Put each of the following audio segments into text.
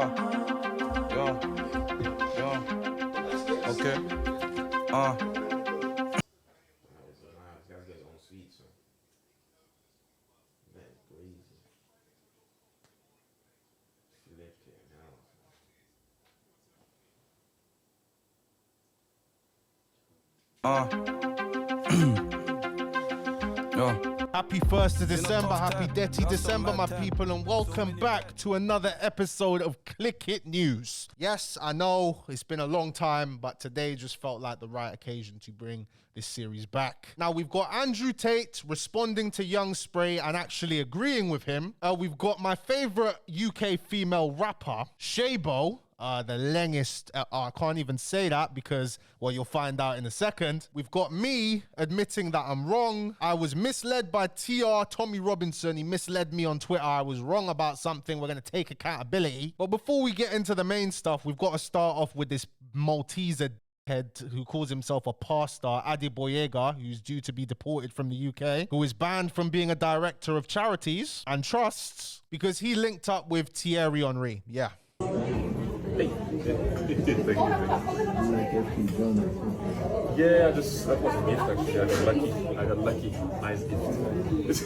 Okay. Happy 1st of December, happy Dirty December, my people, and welcome back to another episode of Click It News. Yes, I know it's been a long time, but today just felt like the right occasion to bring this series back. Now, we've got Andrew Tate responding to Young Spray and actually agreeing with him. We've got my favorite UK female rapper, Shaybo, the longest, I can't even say that because, well, you'll find out in a second. We've got me admitting that I'm wrong. I was misled by Tommy Robinson. He misled me on Twitter. I was wrong about something. We're going to take accountability. But before we get into the main stuff, we've got to start off with this Malteser head who calls himself a pastor, Adeboyega, who's due to be deported from the UK, who is banned from being a director of charities and trusts because he linked up with Thierry Henry. Yeah. Hey. Yeah, that was a gift actually. I got lucky. Nice gift.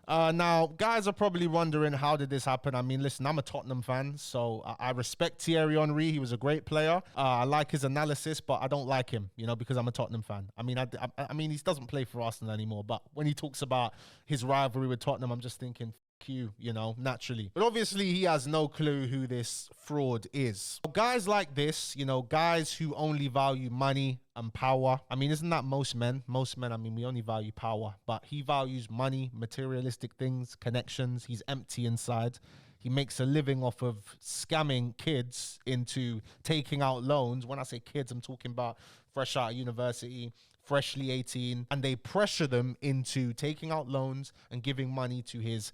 Now, guys are probably wondering, how did this happen? I mean, listen, I'm a Tottenham fan, so I respect Thierry Henry. He was a great player. I like his analysis, but I don't like him, you know, because I'm a Tottenham fan. I mean, I mean, he doesn't play for Arsenal anymore, but when he talks about his rivalry with Tottenham, I'm just thinking, you know, naturally. But obviously he has no clue who this fraud is. Guys like this, you know, guys who only value money and power. I mean, isn't that most men? Most men, I mean, we only value power, but he values money, materialistic things, connections. He's empty inside. He makes a living off of scamming kids into taking out loans. When I say kids, I'm talking about fresh out of university, freshly 18, and they pressure them into taking out loans and giving money to his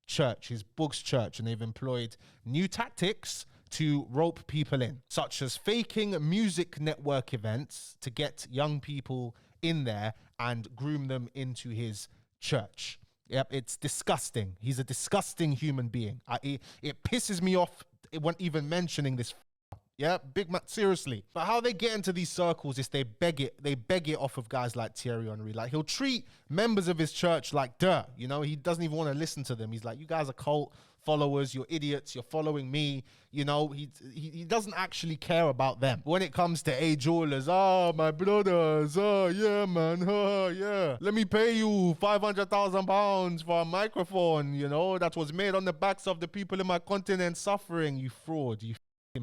church, his Books church, and they've employed new tactics to rope people in, such as faking music network events to get young people in there and groom them into his church. Yep, it's disgusting. He's a disgusting human being. It pisses me off when even mentioning this. Yeah, big man, seriously. But how they get into these circles is they beg it off of guys like Thierry Henry. Like, he'll treat members of his church like dirt, you know? He doesn't even want to listen to them. He's like, you guys are cult followers, you're idiots, you're following me. You know, he doesn't actually care about them. When it comes to age-olders, my brothers, yeah, man, yeah. Let me pay you £500,000 for a microphone, you know, that was made on the backs of the people in my continent suffering. You fraud, you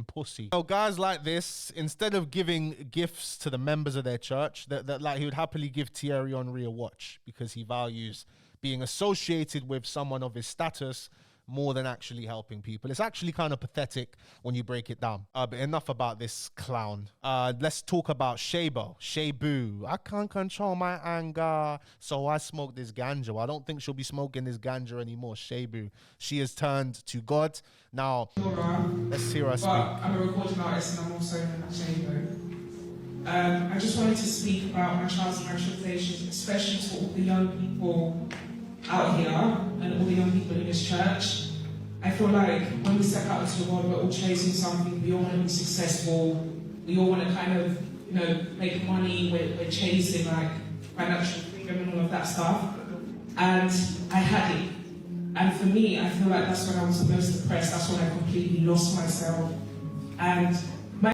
pussy. So guys like this, instead of giving gifts to the members of their church, that like he would happily give Thierry Henry a watch because he values being associated with someone of his status more than actually helping people. It's actually kind of pathetic when you break it down. But enough about this clown. Let's talk about Shaybo. I can't control my anger, so I smoke this ganja. Well, I don't think she'll be smoking this ganja anymore, Shaybo. She has turned to God. Now, let's hear her speak. I'm a recording artist and I'm also a Shaybo. I just wanted to speak about my child's marginalisation, especially to all the young people out here and all the young people in this church. I feel like when we step out into the world, we're all chasing something. We all want to be successful. We all want to kind of, you know, make money. We're chasing like financial freedom and all of that stuff. And I had it. And for me, I feel like that's when I was the most depressed. That's when I completely lost myself. And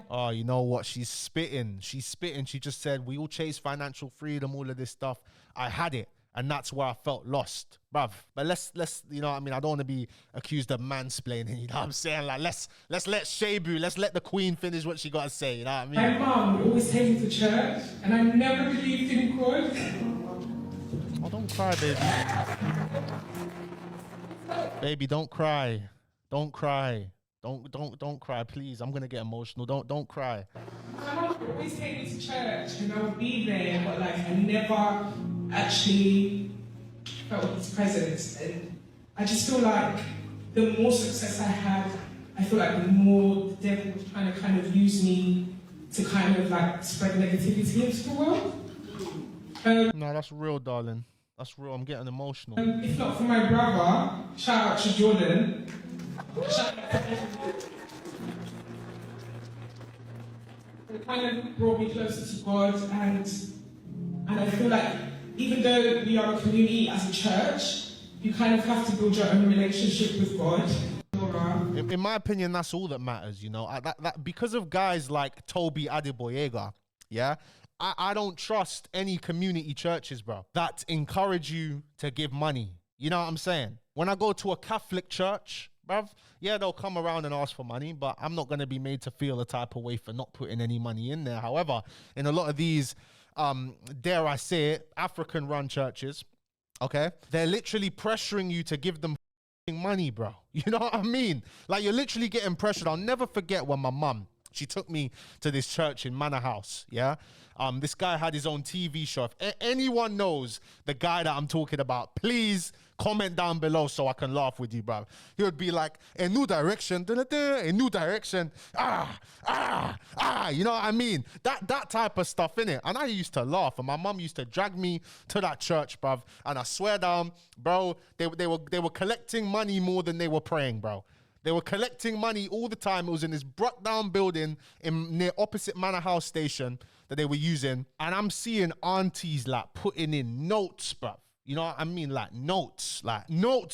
oh, you know what? She's spitting. She's spitting. She just said, we all chase financial freedom, all of this stuff. I had it. And that's where I felt lost, bruv. But let's, you know what I mean? I don't want to be accused of mansplaining, you know what I'm saying? Like, let's let Shaybo, let's let the queen finish what she got to say, you know what I mean? My mum would always take me to church, and I never believed in God. Oh, don't cry, baby. Baby, don't cry. Don't cry. Don't cry, please. I'm gonna get emotional. Don't cry. My mum would always take me to church, and I would be there, but like I never actually felt his presence. And I just feel like the more success I had, I feel like the more the devil was trying to kind of use me to kind of like spread negativity into the world. No, that's real, darling. That's real. I'm getting emotional. If not for my brother, shout out to Jordan. It kind of brought me closer to God, and I feel like even though we are a community as a church, you kind of have to build your own relationship with God. In my opinion, that's all that matters, you know. That because of guys like Tobi Adeboyega, yeah, I don't trust any community churches, bro, that encourage you to give money. You know what I'm saying? When I go to a Catholic church, bruv, yeah, they'll come around and ask for money, but I'm not going to be made to feel a type of way for not putting any money in there. However, in a lot of these, dare I say it, African-run churches, okay, they're literally pressuring you to give them money, bro. You know what I mean? Like, you're literally getting pressured. I'll never forget when my mum, she took me to this church in Manor House, yeah? This guy had his own TV show. If anyone knows the guy that I'm talking about, please comment down below so I can laugh with you, bro. He would be like, a new direction, a new direction, you know what I mean? That type of stuff, innit? And I used to laugh, and my mum used to drag me to that church, bruv. And I swear down, bro, they were collecting money more than they were praying, bro. They were collecting money all the time. It was in this brought down building near opposite Manor House station that they were using. And I'm seeing aunties like putting in notes, bruv. You know what I mean? Like notes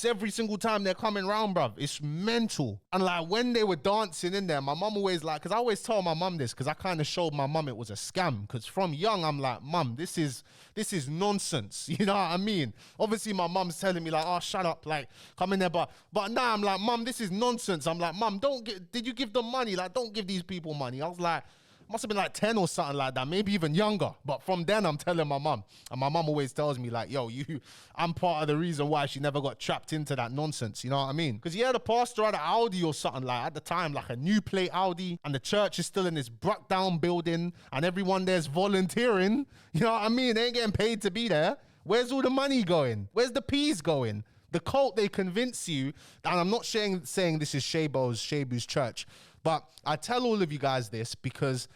every single time they're coming round, bruv. It's mental. And like when they were dancing in there, my mum always like, because I always tell my mum this, because I kind of showed my mum it was a scam. Because from young, I'm like, mum, this is nonsense. You know what I mean? Obviously, my mum's telling me like, oh, shut up, like, come in there. But now I'm like, mum, this is nonsense. I'm like, mum, did you give them money? Like, don't give these people money. I was like, must have been like 10 or something like that, maybe even younger. But from then, I'm telling my mum. And my mum always tells me like, yo, I'm part of the reason why she never got trapped into that nonsense. You know what I mean? Because yeah, the pastor had an Audi or something like at the time, like a new plate Audi. And the church is still in this brought down building. And everyone there's volunteering. You know what I mean? They ain't getting paid to be there. Where's all the money going? Where's the peas going? The cult, they convince you. And I'm not saying this is Shaybo's church. But I tell all of you guys this because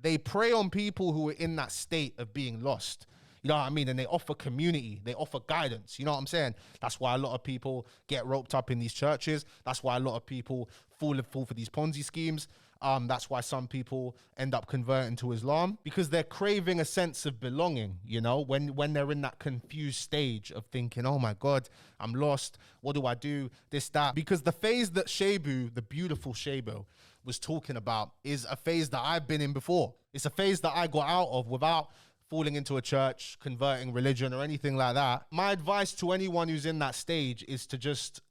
they prey on people who are in that state of being lost. You know what I mean? And they offer community. They offer guidance. You know what I'm saying? That's why a lot of people get roped up in these churches. That's why a lot of people fall for these Ponzi schemes. That's why some people end up converting to Islam, because they're craving a sense of belonging, you know, when they're in that confused stage of thinking, oh my God, I'm lost. What do I do? This, that. Because the phase that Shaybo, the beautiful Shaybo, was talking about is a phase that I've been in before. It's a phase that I got out of without falling into a church, converting religion or anything like that. My advice to anyone who's in that stage is to just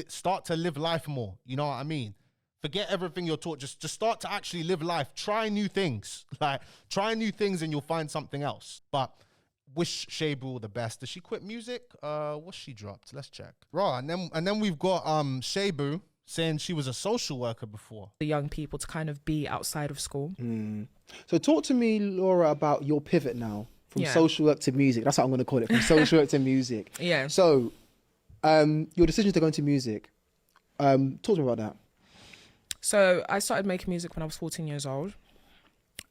start to live life more. You know what I mean? Forget everything you're taught. Just start to actually live life. Try new things. Like, try new things and you'll find something else. But wish Shaybo all the best. Does she quit music? What's she dropped? Let's check. Right, and then we've got Shaybo saying she was a social worker before. The young people to kind of be outside of school. So talk to me, Laura, about your pivot now from social work to music. That's what I'm going to call it, from social work to music. Yeah. So your decision to go into music, talk to me about that. So I started making music when I was 14 years old.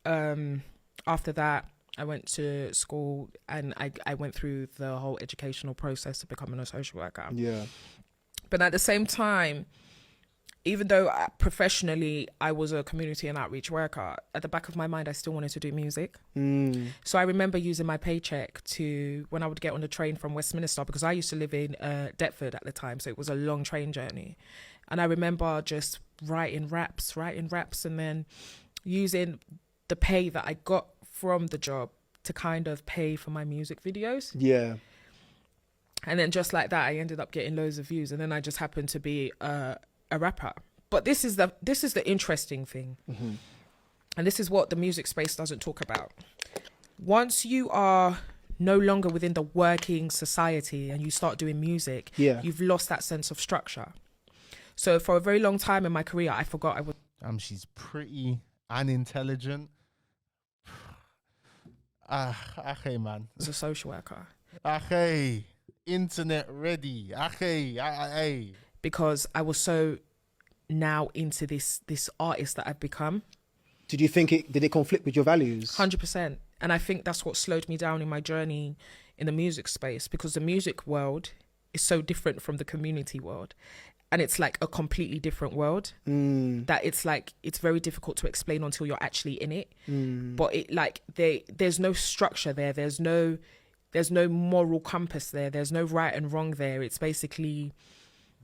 After that, I went to school and I went through the whole educational process of becoming a social worker. Yeah. But at the same time, even though professionally I was a community and outreach worker, at the back of my mind, I still wanted to do music. So I remember using my paycheck to, when I would get on the train from Westminster, because I used to live in Deptford at the time, so it was a long train journey. And I remember just writing raps, and then using the pay that I got from the job to kind of pay for my music videos. Yeah. And then just like that, I ended up getting loads of views. And then I just happened to be a rapper. But this is the interesting thing. And this is what the music space doesn't talk about. Once you are no longer within the working society and you start doing music, you've lost that sense of structure. So for a very long time in my career, I forgot I was... She's pretty unintelligent. Okay, man. As a social worker. Okay. Internet ready. Okay. Because I was so now into this artist that I've become. Did you think did it conflict with your values? 100%. And I think that's what slowed me down in my journey in the music space, because the music world is so different from the community world. and it's like a completely different world. That it's like it's very difficult to explain until you're actually in it. But it like there's no structure there. There's no moral compass there. There's no right and wrong there. It's basically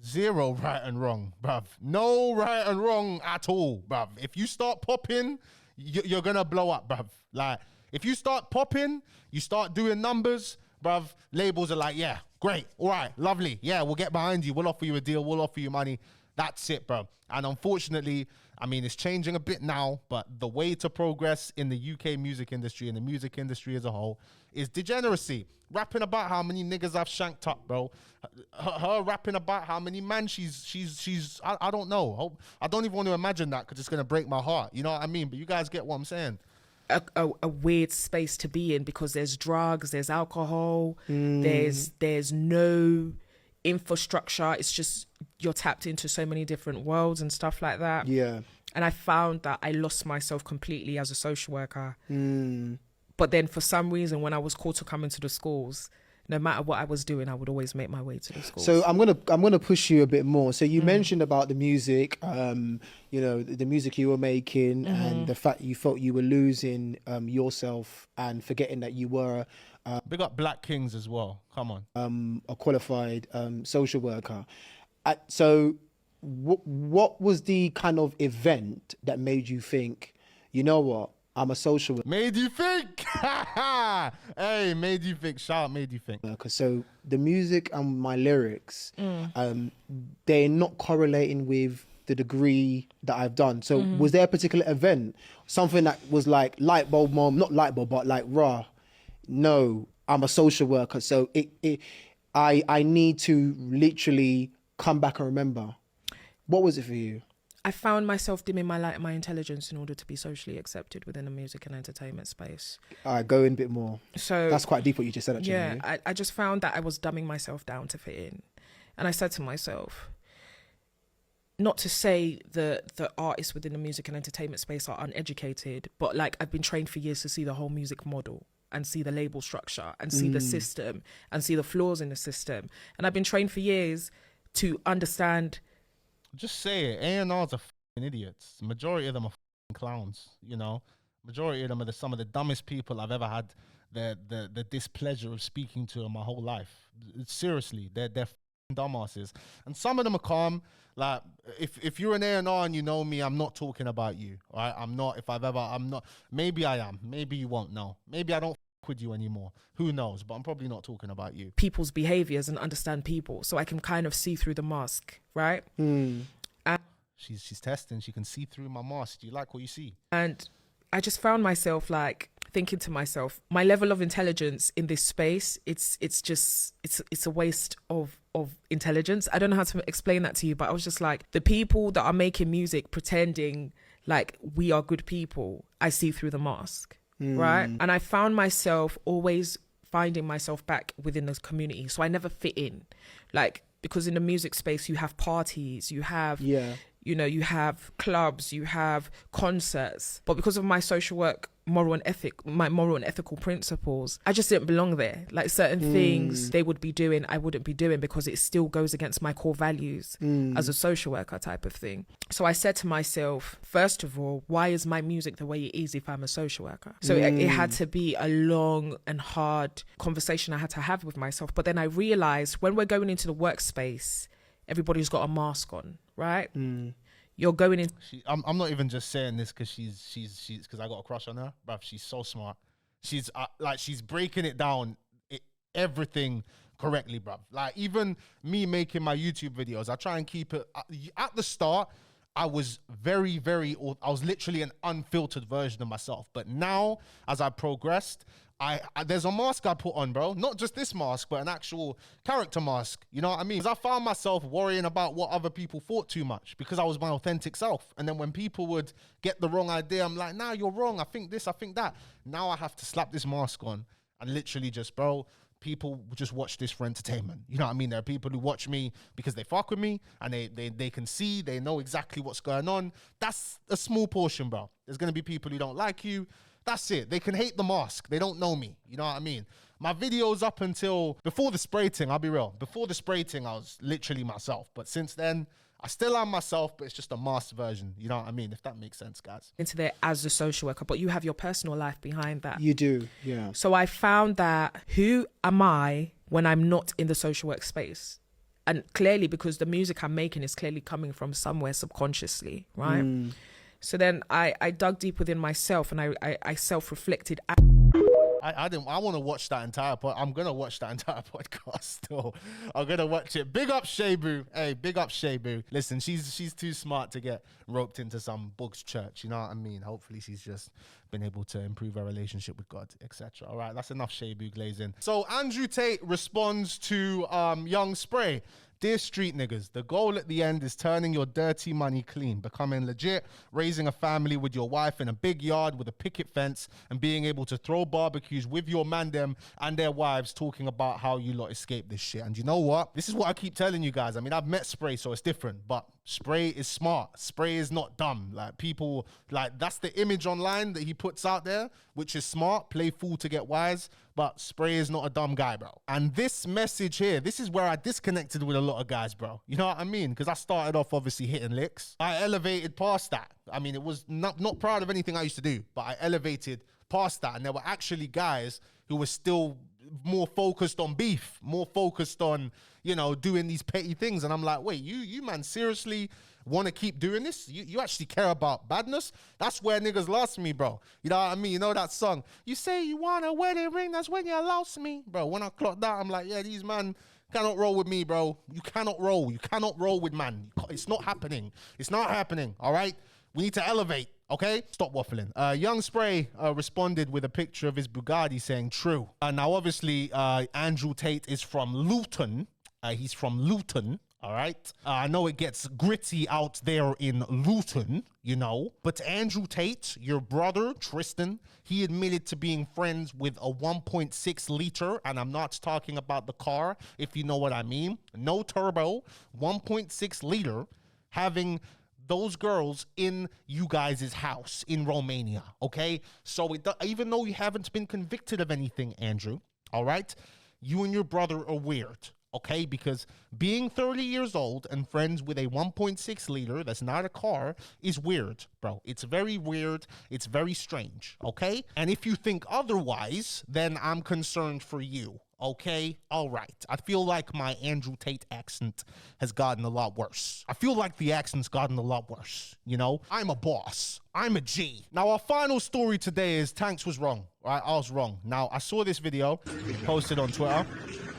zero right and wrong, bruv. No right and wrong at all, bruv. If you start popping, you're gonna blow up, bruv. Like, if you start popping, you start doing numbers, bruv, labels are like, yeah, great, all right, lovely, yeah, we'll get behind you, we'll offer you a deal, we'll offer you money. That's it, bro. And unfortunately, I mean, it's changing a bit now, but the way to progress in the UK music industry and the music industry as a whole is degeneracy. Rapping about how many niggas I've shanked up, bro. Her rapping about how many man she's I don't know. I don't even want to imagine that because it's going to break my heart. You know what I mean? But you guys get what I'm saying. A weird space to be in because there's drugs, there's alcohol, there's no infrastructure. It's just you're tapped into so many different worlds and stuff like that. Yeah. And I found that I lost myself completely as a social worker. But then for some reason, when I was called to come into the schools, no matter what I was doing, I would always make my way to the schools. So I'm gonna push you a bit more. So you mentioned about the music, you know, the music you were making and the fact you felt you were losing yourself and forgetting that you were Big up Black Kings as well. Come on. a qualified social worker. So what was the kind of event that made you think, you know what, I'm a social worker? Made you think. Hey, made you think. Shout out, made you think. So the music and my lyrics, they're not correlating with the degree that I've done. So was there a particular event, something that was like light bulb moment, not light bulb, but like no, I'm a social worker. So I need to literally come back and remember. What was it for you? I found myself dimming my light and my intelligence in order to be socially accepted within the music and entertainment space. All right, go in a bit more. So that's quite deep what you just said, actually. Yeah, I just found that I was dumbing myself down to fit in. And I said to myself, not to say that the artists within the music and entertainment space are uneducated, but like I've been trained for years to see the whole music model and see the label structure and see the system and see the flaws in the system. And I've been trained for years to understand. Just say it. A&Rs are f***ing idiots. The majority of them are f***ing clowns, you know. Majority of them are some of the dumbest people I've ever had the displeasure of speaking to in my whole life. Seriously, they're f***ing dumbasses. And some of them are calm. Like, if you're an A&R and you know me, I'm not talking about you, all right? I'm not. Maybe I am. Maybe you won't know. Maybe I don't with you anymore. Who knows? But I'm probably not talking about you. People's behaviors and understand people, so I can kind of see through the mask, right? And she's testing. She can see through my mask. Do you like what you see? And I just found myself like thinking to myself, my level of intelligence in this space, it's a waste of intelligence. I don't know how to explain that to you, but I was just like, the people that are making music pretending like we are good people, I see through the mask. Right. And I found myself always finding myself back within this community. So I never fit in, like, because in the music space, you have parties, you have, you know, you have clubs, you have concerts. But because of my social work, my moral and ethical principles, I just didn't belong there. Like certain things they would be doing, I wouldn't be doing because it still goes against my core values as a social worker type of thing. So I said to myself, first of all, why is my music the way it is if I'm a social worker? So it had to be a long and hard conversation I had to have with myself. But then I realized when we're going into the workspace, everybody's got a mask on, right? You're going in. I'm not even just saying this because she's because I got a crush on her, bruv. She's so smart. She's she's breaking it down, everything correctly, bruv. Like even me making my YouTube videos, I try and keep it. At the start, I was I was literally an unfiltered version of myself. But now, as I progressed, there's a mask I put on, bro. Not just this mask, but an actual character mask. You know what I mean? Because I found myself worrying about what other people thought too much because I was my authentic self. And then when people would get the wrong idea, I'm like, nah, you're wrong. I think this, I think that. Now I have to slap this mask on and literally just, bro, people just watch this for entertainment. You know what I mean? There are people who watch me because they fuck with me and they can see, they know exactly what's going on. That's a small portion, bro. There's going to be people who don't like you. That's it. They can hate the mask. They don't know me. You know what I mean? My videos up until before the spray thing, I'll be real. Before the spray thing, I was literally myself. But since then, I still am myself, but it's just a masked version. You know what I mean? If that makes sense, guys. Into there as a social worker, but you have your personal life behind that. You do, yeah. So I found that who am I when I'm not in the social work space? And clearly, because the music I'm making is clearly coming from somewhere subconsciously, right? So then I dug deep within myself and I self-reflected. I want to watch that entire I'm gonna watch that entire podcast still. I'm gonna watch it. Big up Shaybo. Hey, big up Shaybo. Listen, she's too smart to get roped into some book's church. You know what I mean? Hopefully she's just been able to improve her relationship with God, etc. All right, that's enough Shaybo glazing. So Andrew Tate responds to Young Spray. Dear street niggas, the goal at the end is turning your dirty money clean, becoming legit, raising a family with your wife in a big yard with a picket fence, and being able to throw barbecues with your man them and their wives, talking about how you lot escape this shit. And you know what? This is what I keep telling you guys. I mean, I've met Spray, so it's different, but Spray is smart. Spray is not dumb. Like, people, like, that's the image online that he puts out there, which is smart, play fool to get wise. But Spray is not a dumb guy, bro. And this message here, this is where I disconnected with a lot of guys, bro. You know what I mean? Because I started off obviously hitting licks. I elevated past that. I mean, it was not proud of anything I used to do, but I elevated past that. And there were actually guys who were still more focused on beef, more focused on, you know, doing these petty things. And I'm like, wait, you man, seriously want to keep doing this? You actually care about badness? That's where niggas lost me, bro. You know what I mean? You know that song? You say you want a wedding ring, that's when you lost me. Bro, when I clocked that, I'm like, yeah, these man cannot roll with me, bro. You cannot roll. You cannot roll with man. It's not happening. It's not happening, all right? We need to elevate, okay? Stop waffling. Young Spray responded with a picture of his Bugatti saying, true. Now, obviously, Andrew Tate is from Luton. He's from Luton. All right. I know it gets gritty out there in Luton, you know, but Andrew Tate, your brother, Tristan, he admitted to being friends with a 1.6 liter, and I'm not talking about the car, if you know what I mean. No turbo, 1.6 liter, having those girls in you guys' house in Romania, okay? So even though you haven't been convicted of anything, Andrew, all right, you and your brother are weird. Okay, because being 30 years old and friends with a 1.6 liter that's not a car is weird, bro. It's very weird. It's very strange, okay? And if you think otherwise, then I'm concerned for you, okay? All right. I feel like my Andrew Tate accent has gotten a lot worse. I feel like the accent's gotten a lot worse, you know? I'm a boss. I'm a G. Now, our final story today is Tankz was wrong, right? I was wrong. Now, I saw this video posted on Twitter.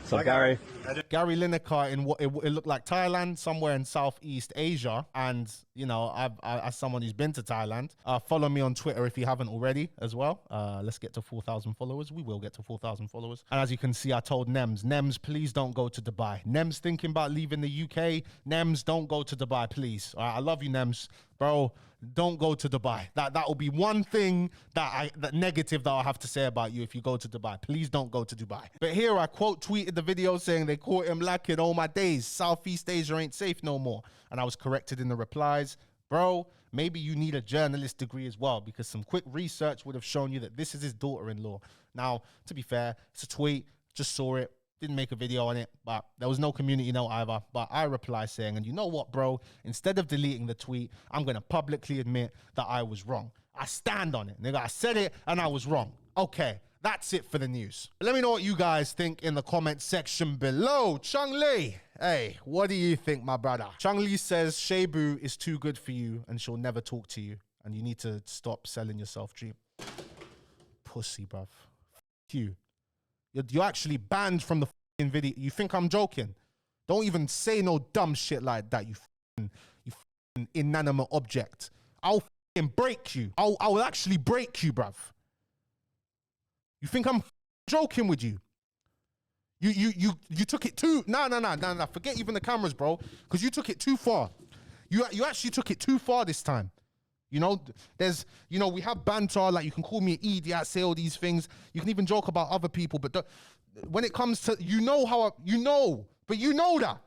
So Gary Lineker in what it looked like Thailand, somewhere in Southeast Asia. And, you know, I as someone who's been to Thailand, follow me on Twitter if you haven't already as well. Let's get to 4,000 followers. We will get to 4,000 followers. And as you can see, I told Nems, please don't go to Dubai. Nems thinking about leaving the UK. Nems, don't go to Dubai, please. All right, I love you, Nems. Bro, don't go to Dubai. That will be one thing that negative that I'll have to say about you if you go to Dubai. Please don't go to Dubai. But here I quote tweeted the video saying they caught him lacking all my days. Southeast Asia ain't safe no more. And I was corrected in the replies. Bro, maybe you need a journalist degree as well, because some quick research would have shown you that this is his daughter-in-law. Now, to be fair, it's a tweet. Just saw it. Didn't make a video on it, but there was no community note either. But I replied saying, and you know what, bro? Instead of deleting the tweet, I'm going to publicly admit that I was wrong. I stand on it, nigga. I said it and I was wrong. Okay, that's it for the news. Let me know what you guys think in the comment section below. Chung Lee, hey, what do you think, my brother? Chung Lee says Shaybo is too good for you and she'll never talk to you. And you need to stop selling yourself dream. Pussy, bruv. F you. You're actually banned from the f***ing video. You think I'm joking? Don't even say no dumb shit like that, you f***ing inanimate object. I'll f***ing break you. I'll actually break you, bruv. You think I'm joking with you? You took it too... No. Forget even the cameras, bro. Because you took it too far. You actually took it too far this time. You know, we have banter, like you can call me an idiot, say all these things. You can even joke about other people, but when it comes to, you know that.